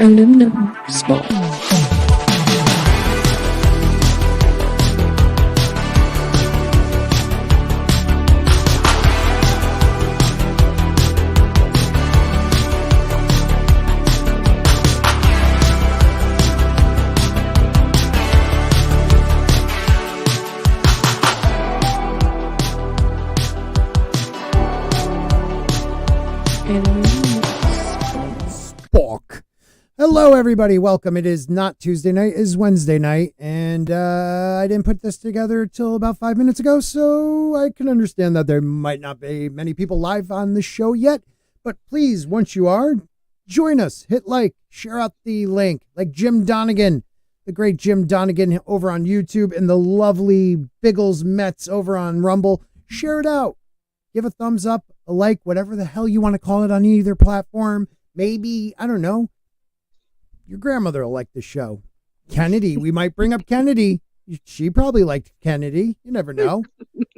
Aluminum Spork. Spork. Hello, everybody. Welcome. It is not Tuesday night. It is Wednesday night. And I didn't put this together till about 5 minutes ago, so I can understand that there might not be many people live on the show yet. But please, once you are, join us. Hit like, share out the link. Like Jim Donegan, the great Jim Donegan over on YouTube, and the lovely Biggles Mets over on Rumble. Share it out. Give a thumbs up, a like, whatever the hell you want to call it on either platform. Maybe, I don't know, your grandmother will like the show. Kennedy, we might bring up Kennedy. She probably liked Kennedy. You never know.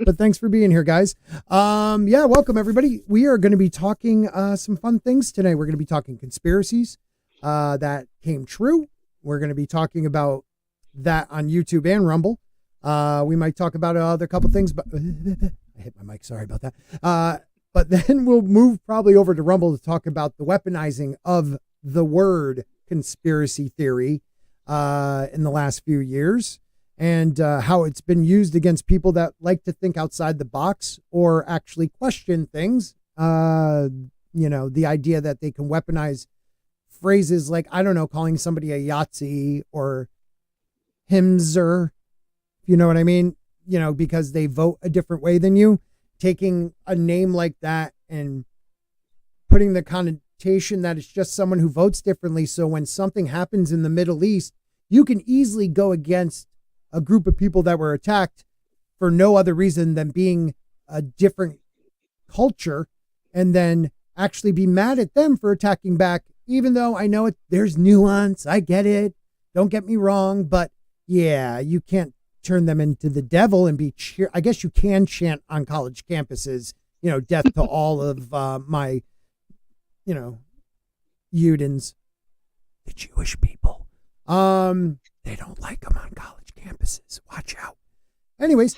But thanks for being here, guys. Yeah, welcome, everybody. We are going to be talking some fun things today. We're going to be talking conspiracies that came true. We're going to be talking about that on YouTube and Rumble. We might talk about other couple things, but I hit my mic. Sorry about that. But then we'll move probably over to Rumble to talk about the weaponizing of the word conspiracy theory in the last few years, and how it's been used against people that like to think outside the box or actually question things. You know, the idea that they can weaponize phrases like, I don't know, calling somebody a Yahtzee or Himser, you know what I mean? You know, because they vote a different way than you. Taking a name like that and putting the connotation that it's just someone who votes differently. So when something happens in the Middle East, you can easily go against a group of people that were attacked for no other reason than being a different culture, and then actually be mad at them for attacking back, even though I know there's nuance. I get it. Don't get me wrong. But yeah, you can't turn them into the devil and be I guess you can chant on college campuses, you know, death to all of my, you know, Udins, the Jewish people. They don't like them on college campuses. Watch out. Anyways,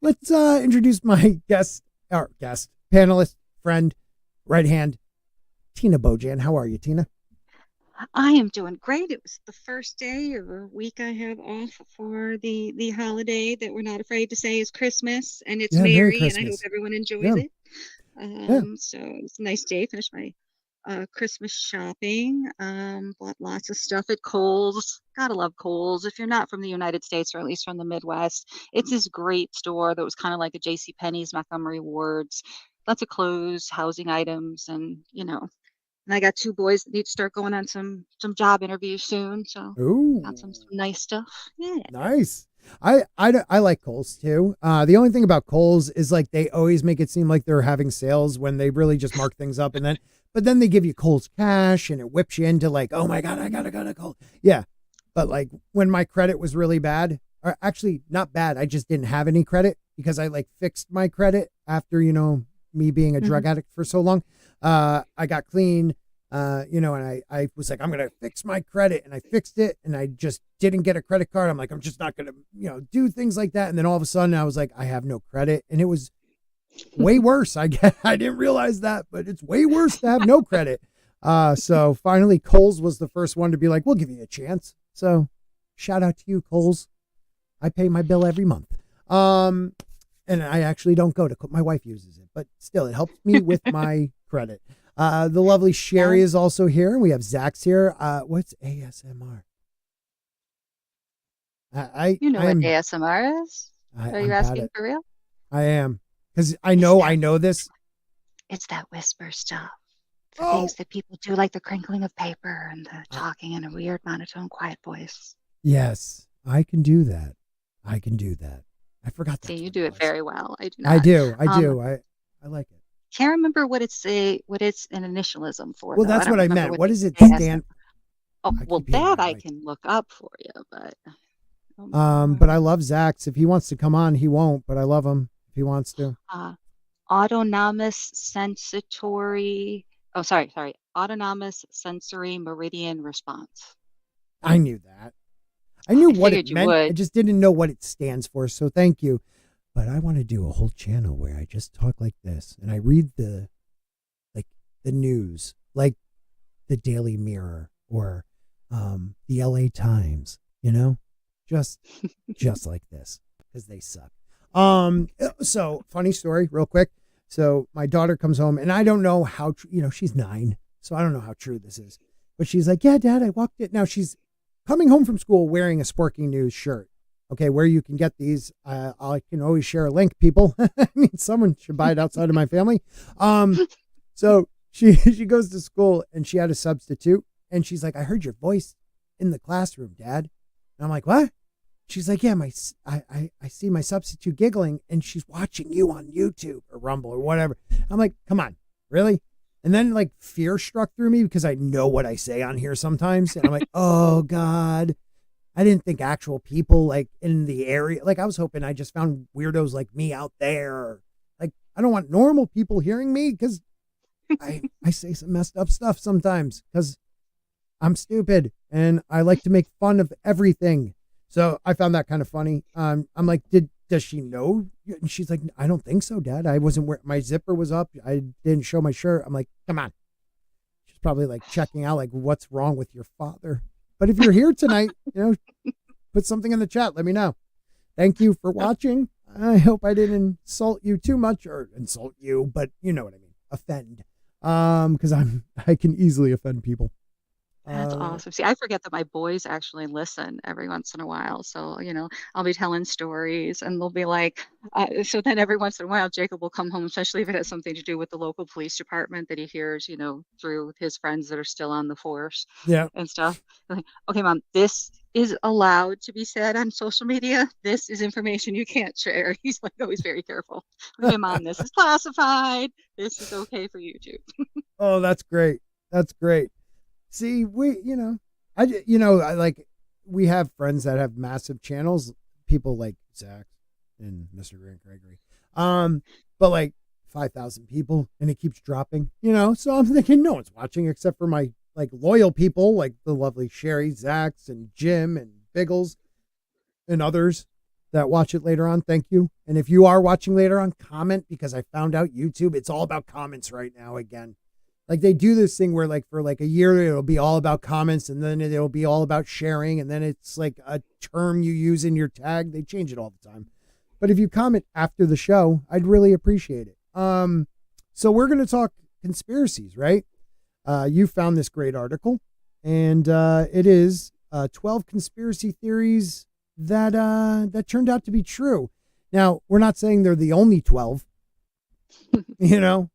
let's introduce my panelist, friend, right hand, Tina Bojan. How are you, Tina? I am doing great. It was the first day of a week I have off for the holiday that we're not afraid to say is Christmas, and it's Merry, and I hope everyone enjoys it. So it's a nice day. Finished my Christmas shopping. Bought lots of stuff at Kohl's. Gotta love Kohl's. If you're not from the United States, or at least from the Midwest, it's this great store that was kind of like a J.C. Penney's, Montgomery Ward's. Lots of clothes, housing items, and you know. And I got two boys that need to start going on some job interviews soon. So got some nice stuff. Yeah. Nice. I like Kohl's too. The only thing about Kohl's is like they always make it seem like they're having sales when they really just mark things up, but then they give you Kohl's cash and it whips you into like, oh my God, I gotta go to Kohl's. Yeah. But like when my credit was really bad, or actually not bad, I just didn't have any credit because I like fixed my credit after, you know, me being a drug addict for so long. I got clean, you know, and I was like, I'm going to fix my credit, and I fixed it, and I just didn't get a credit card. I'm like, I'm just not going to, you know, do things like that. And then all of a sudden I was like, I have no credit, and it was way worse. I didn't realize that, but it's way worse to have no credit. So finally Kohl's was the first one to be like, we'll give you a chance. So shout out to you, Kohl's. I pay my bill every month. And I actually don't go to, my wife uses it, but still it helps me with my credit. The lovely Sherry is also here. We have Zach's here. What's ASMR? You know what ASMR is? Are you asking for real? I am. Because I know this. It's that whisper stuff. Things that people do, like the crinkling of paper and the talking in a weird monotone, quiet voice. Yes, I can do that. I forgot that. See, you do it very well. I do not. I do. I like it. Can't remember what it's an initialism for. Well, that's what I meant. What does it stand? Oh, well, that I can look up for you, but. But I love Zach's. If he wants to come on, he won't. But I love him if he wants to. Autonomous sensatory. Oh, sorry. autonomous sensory meridian response. I knew that. I knew I what it figured you meant. I would. just didn't know what it stands for. So thank you. But I want to do a whole channel where I just talk like this and I read the news, like the Daily Mirror or the LA Times, just like this because they suck. So funny story real quick. So my daughter comes home and I don't know how, she's 9. So I don't know how true this is, but she's like, yeah, Dad, I walked it. Now she's coming home from school wearing a Sporking News shirt. Okay. Where you can get these. I can always share a link, people. I mean, someone should buy it outside of my family. So she goes to school and she had a substitute and she's like, I heard your voice in the classroom, Dad. And I'm like, what? She's like, yeah, I see my substitute giggling and she's watching you on YouTube or Rumble or whatever. I'm like, come on, really? And then like fear struck through me because I know what I say on here sometimes. And I'm like, oh God, I didn't think actual people like in the area, like I was hoping I just found weirdos like me out there. Like, I don't want normal people hearing me because I say some messed up stuff sometimes because I'm stupid and I like to make fun of everything. So I found that kind of funny. I'm like, does she know? And she's like, I don't think so, Dad. I wasn't wearing, my zipper was up. I didn't show my shirt. I'm like, come on. She's probably like checking out like what's wrong with your father. But if you're here tonight, put something in the chat. Let me know. Thank you for watching. I hope I didn't insult you too much or insult you, but you know what I mean. Offend. Because I can easily offend people. That's awesome. See, I forget that my boys actually listen every once in a while. So, I'll be telling stories and they'll be like, so then every once in a while, Jacob will come home, especially if it has something to do with the local police department that he hears, through his friends that are still on the force and stuff. Like, okay, Mom, this is allowed to be said on social media. This is information you can't share. He's like always very careful. Okay, Mom, this is classified. This is okay for YouTube. Oh, that's great. That's great. See, we have friends that have massive channels, people like Zach and Mr. Gregory. But like 5,000 people and it keeps dropping, so I'm thinking no one's watching except for my like loyal people, like the lovely Sherry, Zach's and Jim and Biggles and others that watch it later on. Thank you. And if you are watching later on, comment because I found out YouTube, it's all about comments right now again. Like they do this thing where like for like a year, it'll be all about comments and then it'll be all about sharing. And then it's like a term you use in your tag. They change it all the time. But if you comment after the show, I'd really appreciate it. So we're going to talk conspiracies, right? You found this great article and it is 12 conspiracy theories that turned out to be true. Now, we're not saying they're the only 12, and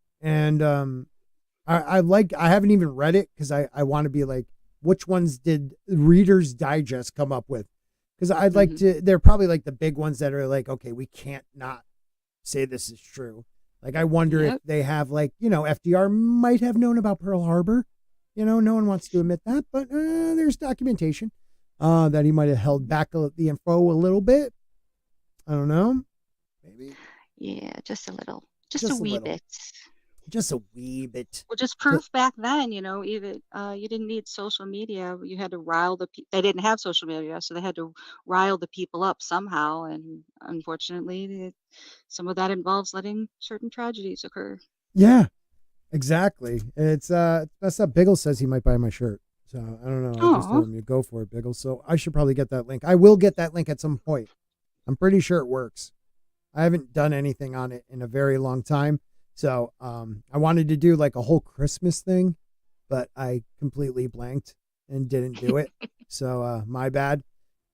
I haven't even read it because I want to be like, which ones did Reader's Digest come up with? Because I'd like to, they're probably like the big ones that are like, okay, we can't not say this is true. Like, I wonder if they have like, FDR might have known about Pearl Harbor. No one wants to admit that, but there's documentation that he might have held back the info a little bit. I don't know. Maybe. Yeah, just a little. Just a wee bit. Just a wee bit. Well, just proof back then, even you didn't need social media. You had to rile the people. They didn't have social media, so they had to rile the people up somehow. And unfortunately, some of that involves letting certain tragedies occur. Yeah, exactly. It's messed up. Biggle says he might buy my shirt. So I don't know. I just told him to go for it, Biggle. So I should probably get that link. I will get that link at some point. I'm pretty sure it works. I haven't done anything on it in a very long time. So I wanted to do like a whole Christmas thing, but I completely blanked and didn't do it. So my bad.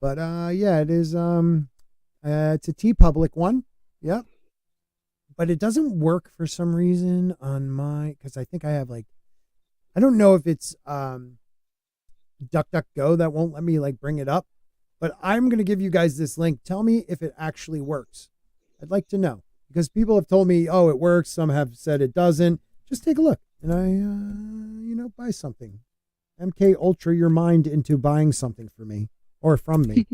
But yeah, it is it's a TeePublic one. Yep. But it doesn't work for some reason on my, because I think I have like, I don't know if it's DuckDuckGo that won't let me like bring it up, but I'm going to give you guys this link. Tell me if it actually works. I'd like to know. Because people have told me, oh, it works. Some have said it doesn't. Just take a look. And I, buy something. MK Ultra your mind into buying something for me or from me.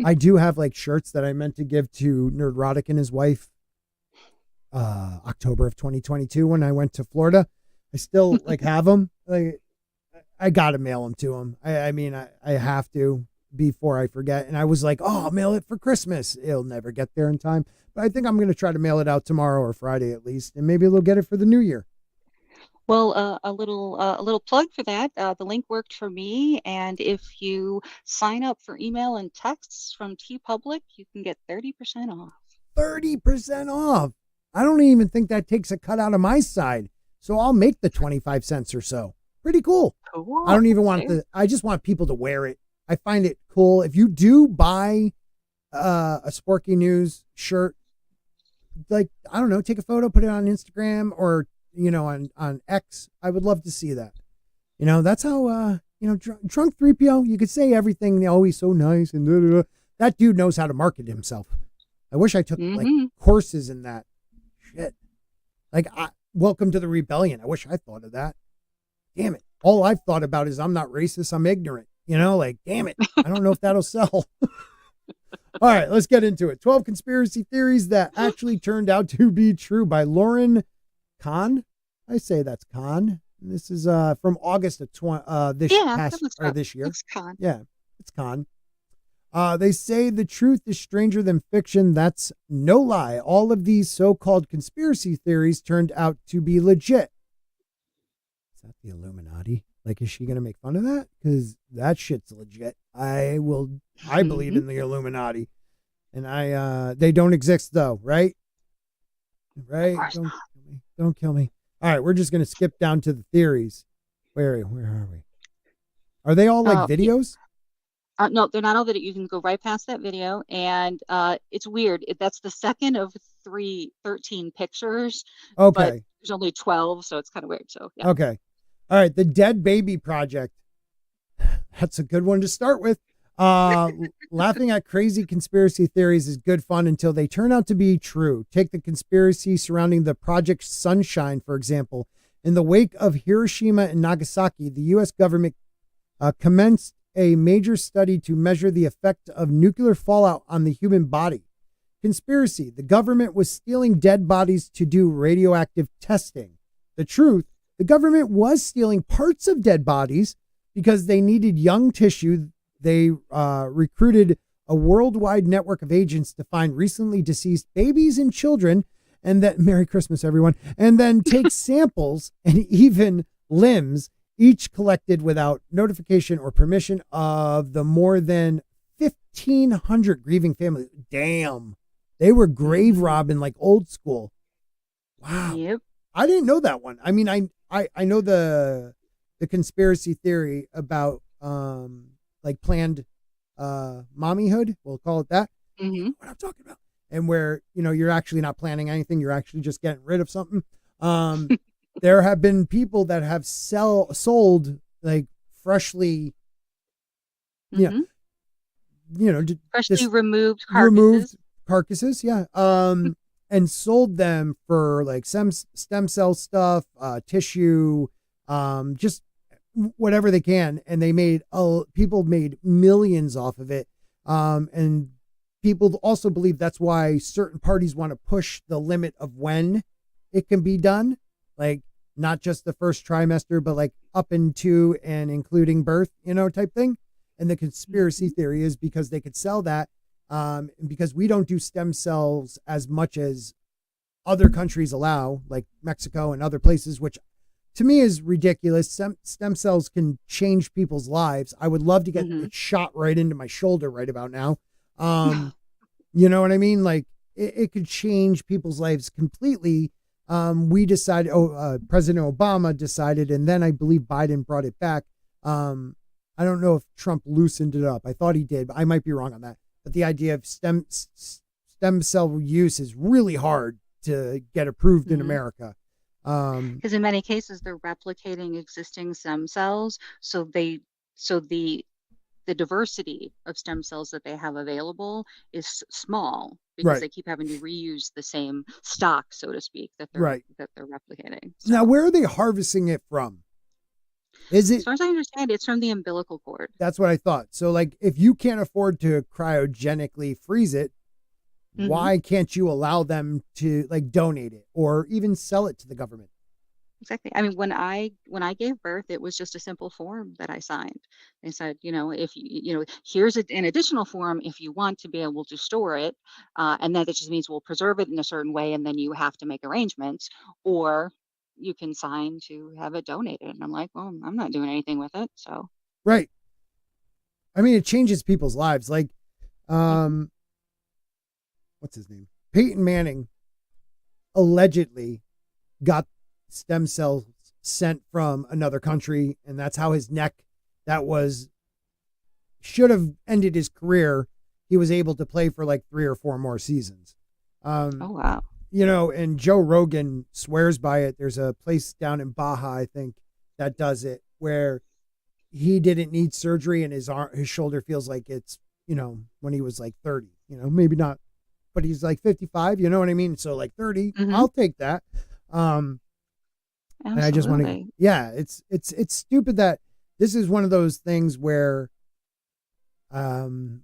I do have like shirts that I meant to give to Nerdrotic and his wife October of 2022 when I went to Florida. I still like have them. like, I got to mail them to him. I mean, I have to before I forget. And I was like, oh, I'll mail it for Christmas. It'll never get there in time. But I think I'm going to try to mail it out tomorrow or Friday at least. And maybe they'll get it for the new year. Well, a little plug for that. The link worked for me, and if you sign up for email and texts from TeePublic, you can get 30% off. 30% off. I don't even think that takes a cut out of my side. So I'll make the 25 cents or so. Pretty cool. Cool. I don't even want I just want people to wear it. I find it cool. If you do buy a Sporky News shirt, like, I don't know, take a photo, put it on Instagram or, on X. I would love to see that. That's how, Drunk 3PO, you could say everything. Oh, he's so nice. And that dude knows how to market himself. I wish I took like courses in that shit. Like, welcome to the rebellion. I wish I thought of that. Damn it. All I've thought about is I'm not racist. I'm ignorant. Like, damn it. I don't know if that'll sell. All right, let's get into it. 12 conspiracy theories that actually turned out to be true by Lauren Kahn. I say that's Kahn. This is from August of this year. It's Kahn. Yeah, it's Kahn. They say the truth is stranger than fiction. That's no lie. All of these so-called conspiracy theories turned out to be legit. Is that the Illuminati? Like, is she going to make fun of that? Because that shit's legit. I believe in the Illuminati. And they don't exist though, right? Right? Don't kill me. All right, we're just going to skip down to the theories. Where are we? Are they all like videos? No, they're not all video. You can go right past that video. And it's weird. That's the second of 13 pictures. Okay. But there's only 12, so it's kind of weird. So, yeah. Okay. All right, the Dead Baby Project. That's a good one to start with. Laughing at crazy conspiracy theories is good fun until they turn out to be true. Take the conspiracy surrounding the Project Sunshine, for example. In the wake of Hiroshima and Nagasaki, the U.S. government commenced a major study to measure the effect of nuclear fallout on the human body. Conspiracy: the government was stealing dead bodies to do radioactive testing. The truth: the government was stealing parts of dead bodies because they needed young tissue. They recruited a worldwide network of agents to find recently deceased babies and children, and that Merry Christmas, everyone, and then take samples and even limbs, each collected without notification or permission of the more than 1,500 grieving families. Damn, they were grave robbing like old school. Wow. Yep. I didn't know that one. I mean, I know the conspiracy theory about like planned mommyhood, we'll call it that. Mm-hmm. What I'm talking about. And where, you're actually not planning anything, you're actually just getting rid of something. There have been people that have sold like freshly, freshly removed carcasses, yeah. And sold them for like some stem cell stuff, tissue, just whatever they can. And they made, people made millions off of it. And people also believe that's why certain parties want to push the limit of when it can be done. Like not just the first trimester, but like up into and including birth, type thing. And the conspiracy theory is because they could sell that. Because we don't do stem cells as much as other countries allow, like Mexico and other places, which to me is ridiculous. Stem cells can change people's lives. I would love to get it shot right into my shoulder right about now. You know what I mean? Like it could change people's lives completely. We decided, President Obama decided, and then I believe Biden brought it back. I don't know if Trump loosened it up. I thought he did, but I might be wrong on that. But the idea of stem cell use is really hard to get approved in America. Because in many cases they're replicating existing stem cells, so the diversity of stem cells that they have available is small because they keep having to reuse the same stock, so to speak, that they're replicating. So. Now, where are they harvesting it from? Is it, as far as I understand, it's from the umbilical cord. That's what I thought. So, like, if you can't afford to cryogenically freeze it, why can't you allow them to like donate it or even sell it to the government? Exactly. I mean, when I gave birth, it was just a simple form that I signed. They said, if here's an additional form if you want to be able to store it, and then that just means we'll preserve it in a certain way, and then you have to make arrangements, or you can sign to have it donated. And I'm like, well, I'm not doing anything with it, so. Right. I mean, it changes people's lives. Like, Mhm. what's his name? Peyton Manning allegedly got stem cells sent from another country, and that's how his neck that was should have ended his career. He was able to play for like 3 or 4 more seasons. Oh Um, wow. and Joe Rogan swears by it. There's a place down in Baja, I think, that does it where he didn't need surgery and his shoulder feels like it's, when he was like 30, maybe not, but he's like 55, you know what I mean? So like 30, Hmm. I'll take that. Um, and I just want to, Absolutely. yeah, it's stupid that this is one of those things where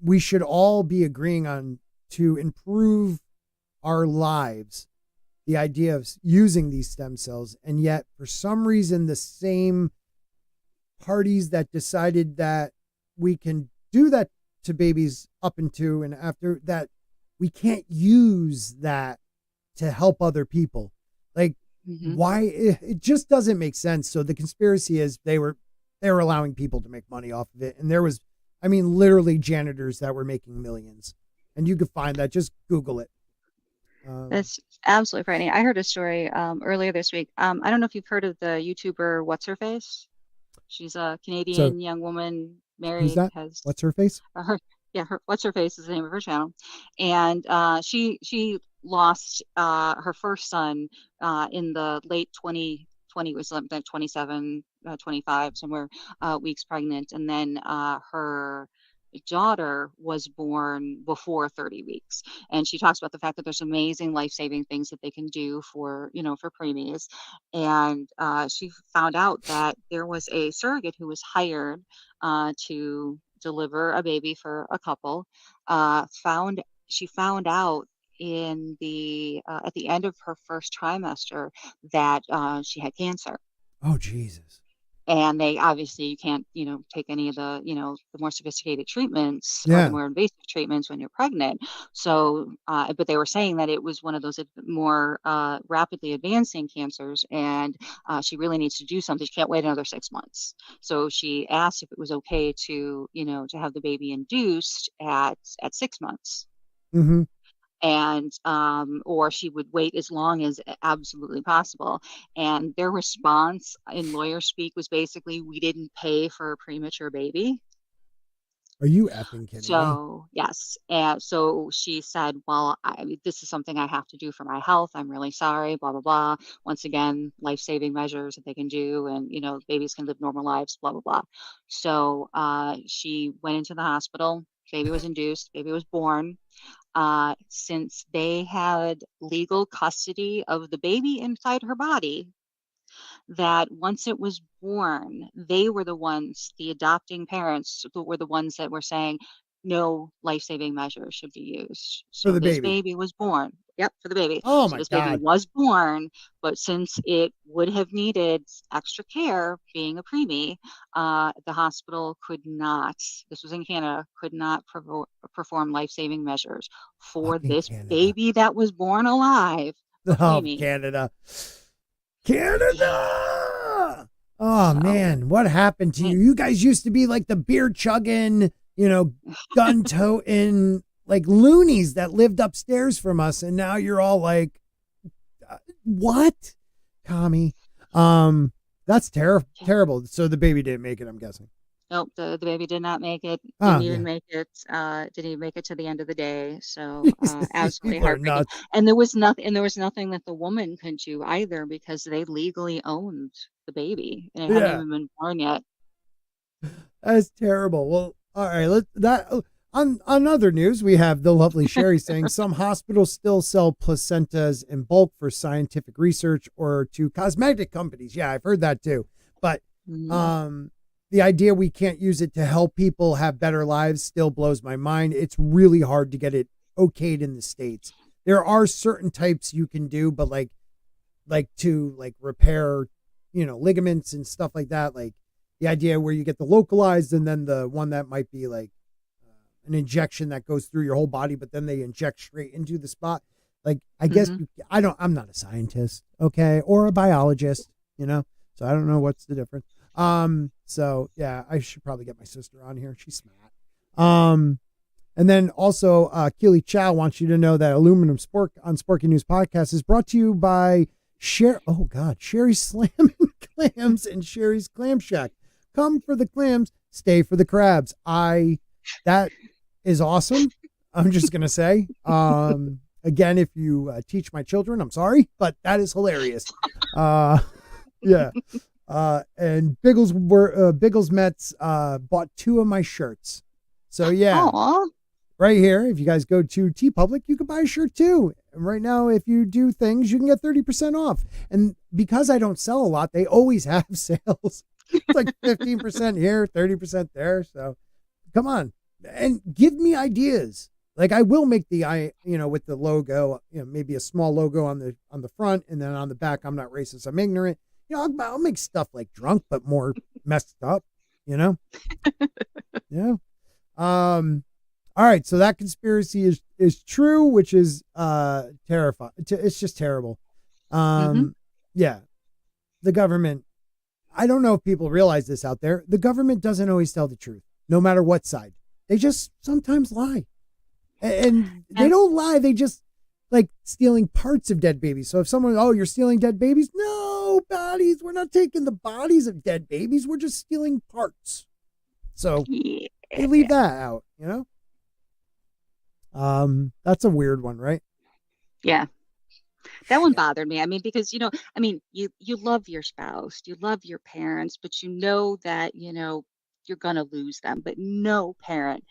we should all be agreeing on to improve our lives, the idea of using these stem cells. And yet for some reason, the same parties that decided that we can do that to babies up into and after that, we can't use that to help other people. Like, Hmm. why? It just doesn't make sense. So the conspiracy is they were allowing people to make money off of it, and there was, I mean, literally janitors that were making millions, and you could find that. Just Google it. That's absolutely frightening. I heard a story earlier this week. I don't know if you've heard of the YouTuber What's Her Face. She's a So Canadian young woman, who's married, that? has What's her face? her, yeah, her What's Her Face is the name of her channel, and she lost her first son in the late 2020, was like 27, 25, somewhere, weeks pregnant, and then her daughter was born before 30 weeks. And she talks about the fact that there's amazing life-saving things that they can do for, for preemies. And she found out that there was a surrogate who was hired to deliver a baby for a couple. Found She found out in the at the end of her first trimester that she had cancer. Oh Jesus. And they obviously, you can't, take any of the, the more sophisticated treatments or the Yeah. more invasive treatments when you're pregnant. So, but they were saying that it was one of those more rapidly advancing cancers, and she really needs to do something. She can't wait another 6 months. So she asked if it was okay to, to have the baby induced at 6 months, Mm-hmm. and or she would wait as long as absolutely possible. And their response in lawyer speak was basically, we didn't pay for a premature baby. Are you effing kidding me? So yes, and so she said, well, this is something I have to do for my health, I'm really sorry, blah blah blah. Once again, life-saving measures that they can do, and babies can live normal lives, blah blah blah. So she went into the hospital, baby was induced, baby was born. Since they had legal custody of the baby inside her body, that once it was born, they were the ones, the adopting parents were the ones that were saying no life-saving measures should be used. For So the this baby. baby was born. Yep, for the baby. Oh So my this baby God. was born, but since it would have needed extra care, being a preemie, the hospital could not, this was in Canada, could not perform life-saving measures for Fucking this Canada. baby that was born alive, a Oh, preemie. Canada. Yeah. Canada. Oh So, man, what happened to you? right. You guys used to be like the beer chugging, gun toting, like loonies that lived upstairs from us, and now you're all like, what, commie? That's terrible. So the baby didn't make it, I'm guessing. Nope, the baby did not make it. Oh yeah, Didn't even make it to the end of the day. So Jesus, these absolutely people are heartbreaking. nuts. And there was nothing that the woman could do either, because they legally owned the baby and it hadn't Yeah, even been born yet. that's terrible. Well, all right. On other news, we have the lovely Sherry saying some hospitals still sell placentas in bulk for scientific research or to cosmetic companies. Yeah, I've heard that too. But Mhm. um, the idea we can't use it to help people have better lives still blows my mind. It's really hard to get it okayed in the States. There are certain types you can do, but like to like repair ligaments and stuff like that. Like the idea where you get the localized and then the one that might be like an injection that goes through your whole body, but then they inject straight into the spot. Like, I guess I'm not a scientist, okay, or a biologist, so I don't know what's the difference. So yeah, I should probably get my sister on here. She's smart. And then also, Keely Chow wants you to know that Aluminum Spork on Sporking News Podcast is brought to you by Sherry's Slam and Clams and Sherry's Clam Shack. Come for the clams, stay for the crabs. That is awesome. I'm just going to say, again, if you teach my children, I'm sorry, but that is hilarious. Yeah. And Biggles Mets bought 2 of my shirts. So yeah. Aww. Right here, if you guys go to TeePublic, you can buy a shirt too. And right now, if you do things, you can get 30% off. And because I don't sell a lot, they always have sales. It's like 15% here, 30% there. So come on and give me ideas. Like I will make with the logo, maybe a small logo on the front, and then on the back, I'm not racist, I'm ignorant. I'll make stuff like drunk, but more messed up, Yeah. All right, so that conspiracy is true, which is terrifying. It's just terrible. Yeah, the government. I don't know if people realize this out there. The government doesn't always tell the truth, no matter what side. They just sometimes lie, and they don't lie. They just like stealing parts of dead babies. So if someone, you're stealing dead babies, no bodies. We're not taking the bodies of dead babies. We're just stealing parts. So they leave that out, That's a weird one, right? Yeah. That one bothered me. I mean, because, you love your spouse, you love your parents, but that, you're going to lose them. But no parent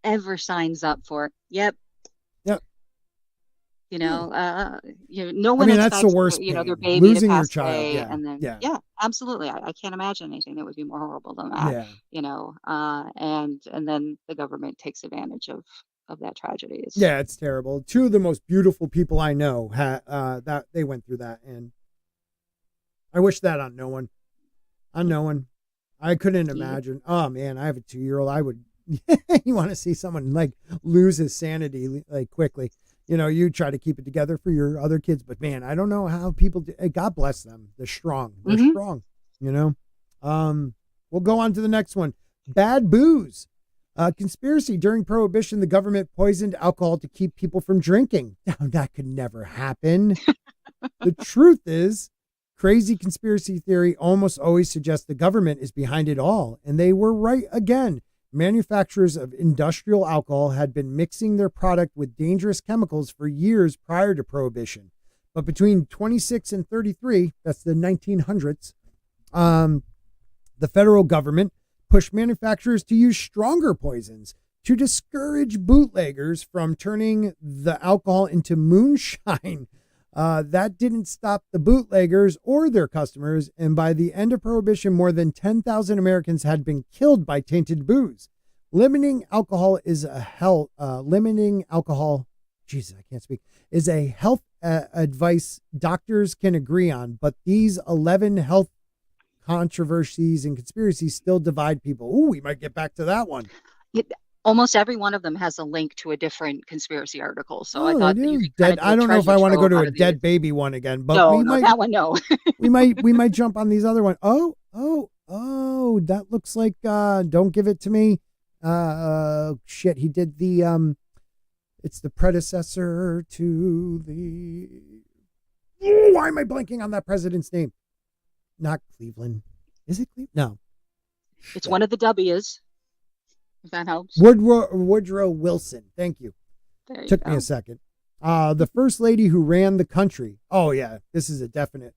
ever signs up for, yep. No one expects, that's the worst their baby losing to your pass child. away. Yeah. And then, yeah, absolutely. I can't imagine anything that would be more horrible than that, and then the government takes advantage of that tragedy. Yeah, it's terrible. 2 of the most beautiful people I know that they went through that, and I wish that on no one. I couldn't imagine. Oh man, I have a 2-year-old. I would. You want to see someone like lose his sanity like quickly? You try to keep it together for your other kids, but man, I don't know how people do. God bless them. They're strong. They're strong. We'll go on to the next one. Bad booze. Conspiracy. During Prohibition, the government poisoned alcohol to keep people from drinking. Now, that could never happen. The truth is, crazy conspiracy theory almost always suggests the government is behind it all. And they were right again. Manufacturers of industrial alcohol had been mixing their product with dangerous chemicals for years prior to Prohibition. But between 26 and 33, that's the 1900s, the federal government pushed manufacturers to use stronger poisons to discourage bootleggers from turning the alcohol into moonshine. That didn't stop the bootleggers or their customers, and by the end of Prohibition, more than 10,000 Americans had been killed by tainted booze. Limiting alcohol, Jesus, I can't speak, is a health advice doctors can agree on, but these 11 health controversies and conspiracies still divide people. Ooh, we might get back to that one. Almost every one of them has a link to a different conspiracy article. So I thought that you could dead. I don't know if I want to go to a dead baby one again, but no, that one, no. we might jump on these other ones. Oh, that looks like, don't give it to me. Shit. He did the, it's the predecessor to the, why am I blanking on that president's name? Not Cleveland. Is it Cleveland? No. It's one of the W's. If that helps. Woodrow Wilson. Thank you. Took me a second. The first lady who ran the country. Oh yeah, this is a definite.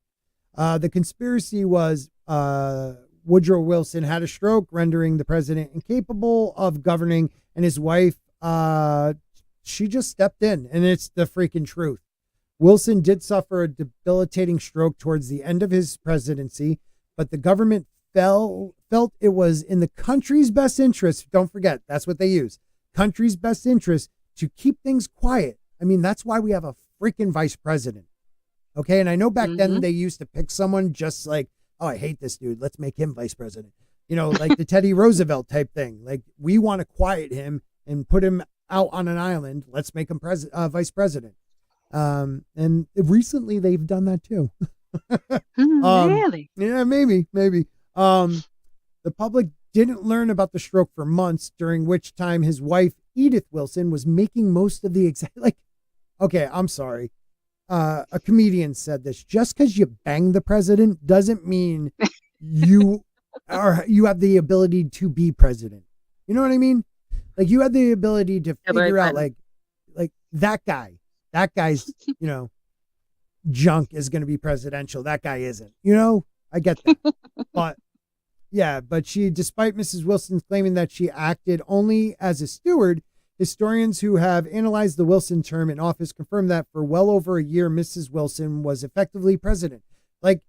The conspiracy was Woodrow Wilson had a stroke, rendering the president incapable of governing, and his wife, she just stepped in, and it's the freaking truth. Wilson did suffer a debilitating stroke towards the end of his presidency, but the government felt it was in the country's best interest. Don't forget, that's what they use. Country's best interest to keep things quiet. I mean, that's why we have a freaking vice president. Okay. And I know back then they used to pick someone just like, oh, I hate this dude. Let's make him vice president. You know, like the Teddy Roosevelt type thing. Like, we want to quiet him and put him out on an island. Let's make him vice president. And recently they've done that too. Really? Yeah, maybe. The public didn't learn about the stroke for months, during which time his wife, Edith Wilson, was making most of the okay, I'm sorry. A comedian said this: just because you bang the president doesn't mean you have the ability to be president. You know what I mean? Like, you have the ability to figure out like that guy's, you know, junk is going to be presidential. That guy isn't, you know, I get that. but she, despite Mrs. Wilson claiming that she acted only as a steward, historians who have analyzed the Wilson term in office confirm that for well over a year, Mrs. Wilson was effectively president. Like,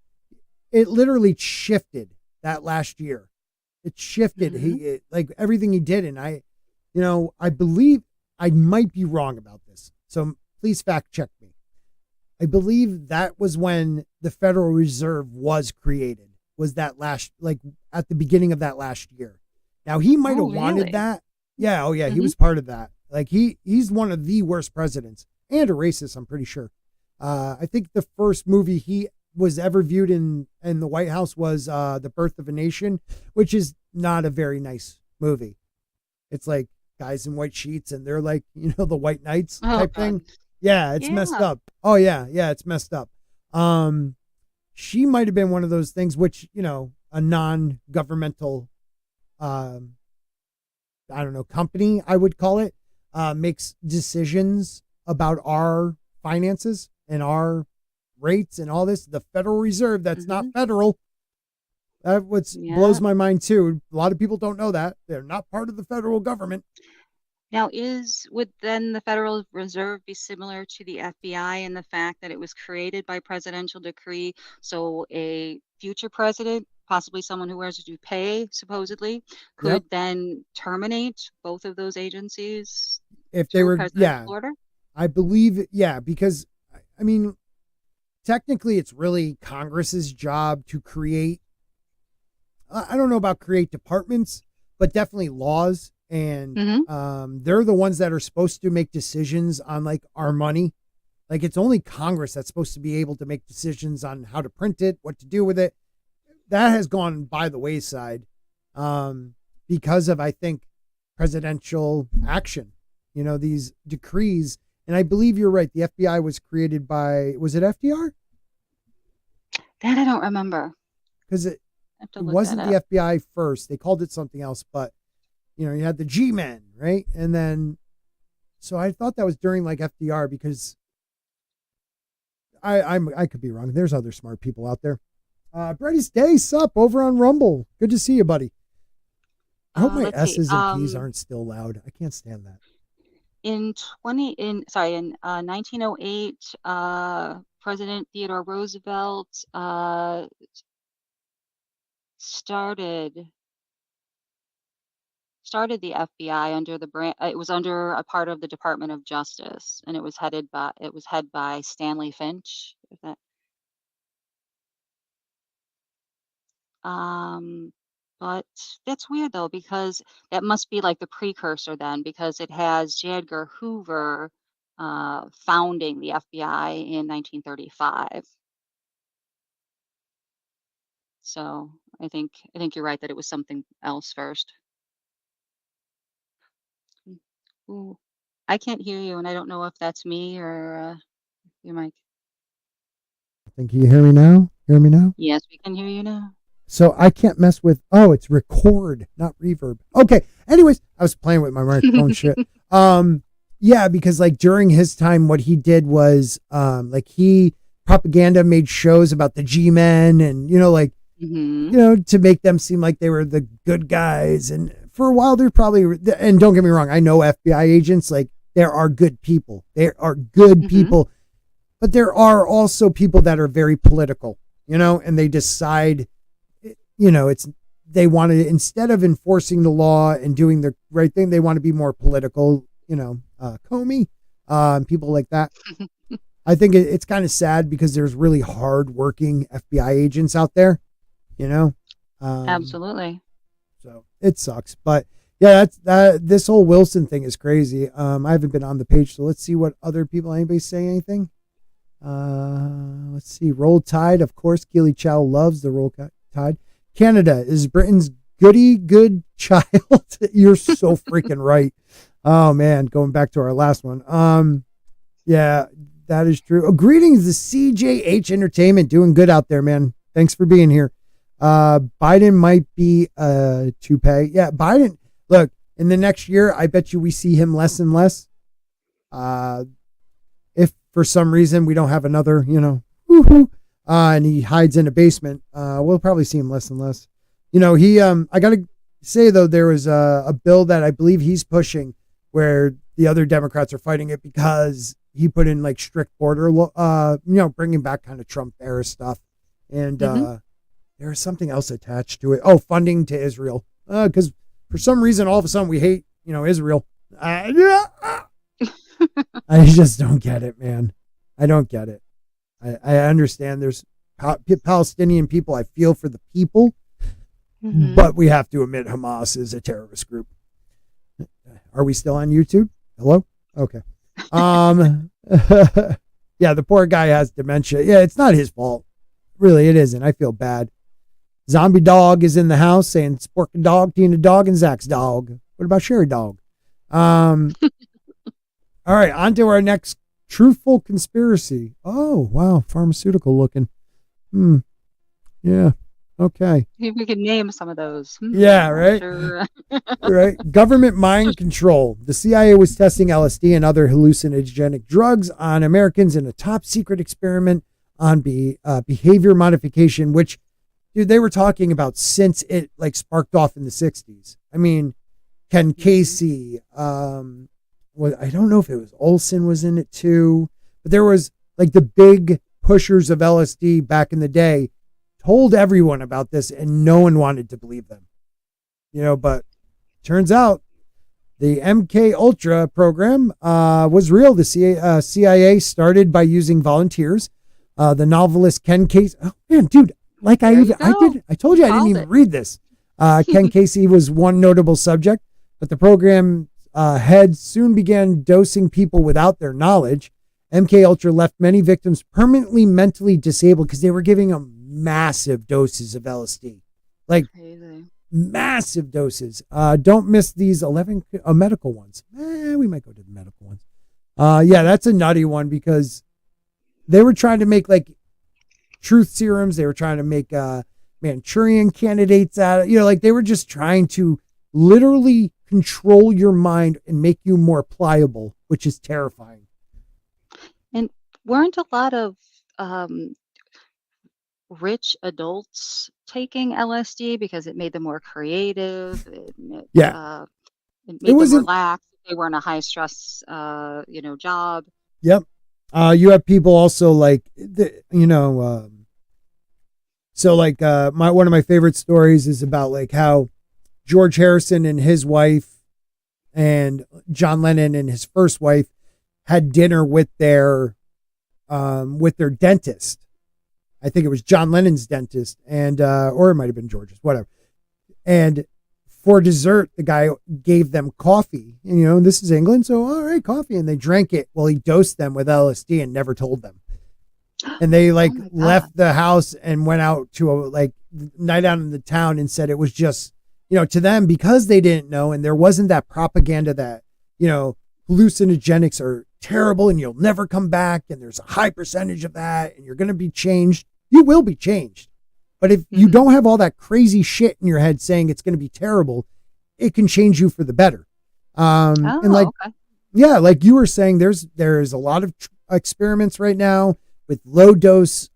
it literally shifted that last year. It shifted. Like everything he did. And I believe, I might be wrong about this, so please fact check me. I believe that was when the Federal Reserve was created, was that at the beginning of that last year. Now, he might have wanted that. Yeah. Oh yeah. He was part of that. Like, he's one of the worst presidents, and a racist, I'm pretty sure. I think the first movie he was ever viewed in the White House was The Birth of a Nation, which is not a very nice movie. It's like guys in white sheets and they're like, you know, the white knights type thing. Yeah, it's messed up. Oh yeah, it's messed up. She might have been one of those things which, you know, a non-governmental I don't know, company, I would call it, makes decisions about our finances and our rates and all this. The Federal Reserve, that's not federal. That blows my mind too. A lot of people don't know that. They're not part of the federal government. Now, would then the Federal Reserve be similar to the FBI in the fact that it was created by presidential decree? So a future president, possibly someone who wears a toupee, supposedly, could then terminate both of those agencies if they were order? I believe, because I mean, technically it's really Congress's job to create, I don't know about create departments, but definitely laws. And they're the ones that are supposed to make decisions on like our money. Like, it's only Congress that's supposed to be able to make decisions on how to print it, what to do with it. That has gone by the wayside because of, I think, presidential action, you know, these decrees. And I believe you're right. The FBI was created by, was it FDR? That I don't remember. Because it wasn't the FBI first. They called it something else, but you know, you had the G-Men, right? And then, so I thought that was during like FDR, because I could be wrong. There's other smart people out there. Brady's Day, sup, over on Rumble. Good to see you, buddy. I hope my S's and P's aren't still loud. I can't stand that. In 1908, President Theodore Roosevelt started the FBI under the brand. It was under a part of the Department of Justice, and it was head by Stanley Finch. But that's weird though, because that must be like the precursor then, because it has J. Edgar Hoover founding the FBI in 1935. So I think you're right that it was something else first. Ooh, I can't hear you, and I don't know if that's me or your mic. I think you hear me now? Yes, we can hear you now. So I can't mess with, it's record, not reverb. Okay. Anyways, I was playing with my microphone shit. Yeah, because like during his time, what he did was propaganda made shows about the G-Men and, you know, like, you know, to make them seem like they were the good guys. And for a while, they're probably, and don't get me wrong, I know FBI agents, like, there are good people. There are good people, but there are also people that are very political, you know, and they decide, you know, they want to, instead of enforcing the law and doing the right thing, they want to be more political, you know, Comey, people like that. I think it's kind of sad because there's really hard working FBI agents out there, you know? Absolutely. So it sucks. But yeah, this whole Wilson thing is crazy. I haven't been on the page, so let's see what other people, anybody say anything? Let's see. Roll Tide, of course. Keely Chow loves the Roll Tide. Canada is Britain's goody good child. You're so freaking right. Oh man, going back to our last one. Yeah, that is true. Oh, greetings to CJH Entertainment. Doing good out there, man. Thanks for being here. Biden might be a toupee. Yeah, Biden. Look, in the next year, I bet you we see him less and less. If for some reason we don't have another, and he hides in a basement, we'll probably see him less and less. I got to say though, there was a bill that I believe he's pushing where the other Democrats are fighting it because he put in like strict border, bringing back kind of Trump era stuff. And there was something else attached to it. Oh, funding to Israel. Because for some reason, all of a sudden we hate, Israel. I just don't get it, man. I don't get it. I understand there's Palestinian people. I feel for the people, but we have to admit Hamas is a terrorist group. Are we still on YouTube? Hello? Okay. Yeah, the poor guy has dementia. Yeah, it's not his fault. Really, it isn't. I feel bad. Zombie Dog is in the house saying Sporking Dog, Tina Dog, and Zach's dog. What about Sherry Dog? All right, on to our next truthful conspiracy. Oh, wow, pharmaceutical looking. Yeah, okay. Maybe we could name some of those. Yeah, right? Sure. Right. Government mind control. The CIA was testing LSD and other hallucinogenic drugs on Americans in a top secret experiment on behavior modification, which, dude, they were talking about since it like sparked off in the 60s. I mean, Ken Casey, I don't know if it was Olson was in it too, but there was like the big pushers of LSD back in the day told everyone about this and no one wanted to believe them, but turns out the MK Ultra program was real. The CIA started by using volunteers. The novelist Ken Casey, oh man, dude, I told you I didn't even read this. Ken Casey was one notable subject, but the program head soon began dosing people without their knowledge. MK Ultra left many victims permanently mentally disabled because they were giving them massive doses of LSD, like crazy. Massive doses. Don't miss these 11 medical ones. We might go to the medical ones. Yeah, that's a nutty one because they were trying to make like truth serums. They were trying to make Manchurian candidates out of, they were just trying to literally control your mind and make you more pliable, which is terrifying. And weren't a lot of rich adults taking LSD because it made them more creative? It made them relax. They were in a high stress, job. Yep. You have people also like, so like one of my favorite stories is about like how George Harrison and his wife and John Lennon and his first wife had dinner with their dentist. I think it was John Lennon's dentist, and or it might have been George's, whatever. And for dessert, the guy gave them coffee. And, this is England, so all right, coffee, and they drank it. Well, he dosed them with LSD and never told them. And they left the house and went out to a night out in the town and said it was just, to them, because they didn't know, and there wasn't that propaganda that, hallucinogenics are terrible and you'll never come back and there's a high percentage of that and you're going to be changed. You will be changed. But if you don't have all that crazy shit in your head saying it's going to be terrible, it can change you for the better. Yeah, like you were saying, there's a lot of experiments right now with low dose